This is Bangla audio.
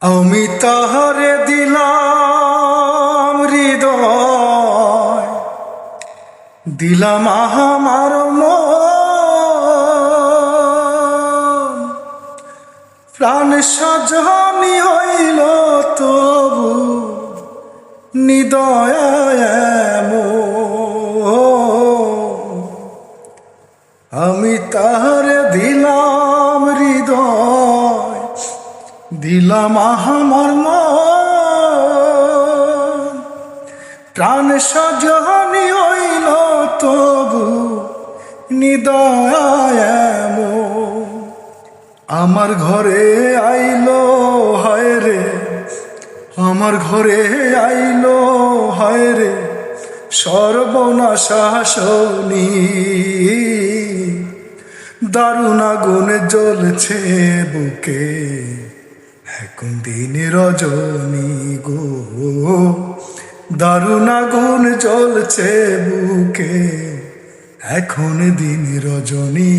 আমি তাহারে দিলাম হৃদয়, দিলাম আমার মন, প্রাণ সাজানি হইল তবু নিদয় আমি তাহারে দিলাম হৃদয়, দিলাম আমার মন, প্রাণ সাজানি হইল তবু নিদয় আমার ঘরে আইলো হায় রে, আমার ঘরে আইলো হায় রে সর্বনাশা শনি, দারুণ আগুন জ্বলছে বুকে এখন দিন রজনী গো, দারুণ আগুন জ্বলছে বুকে এখন দিন রজনী।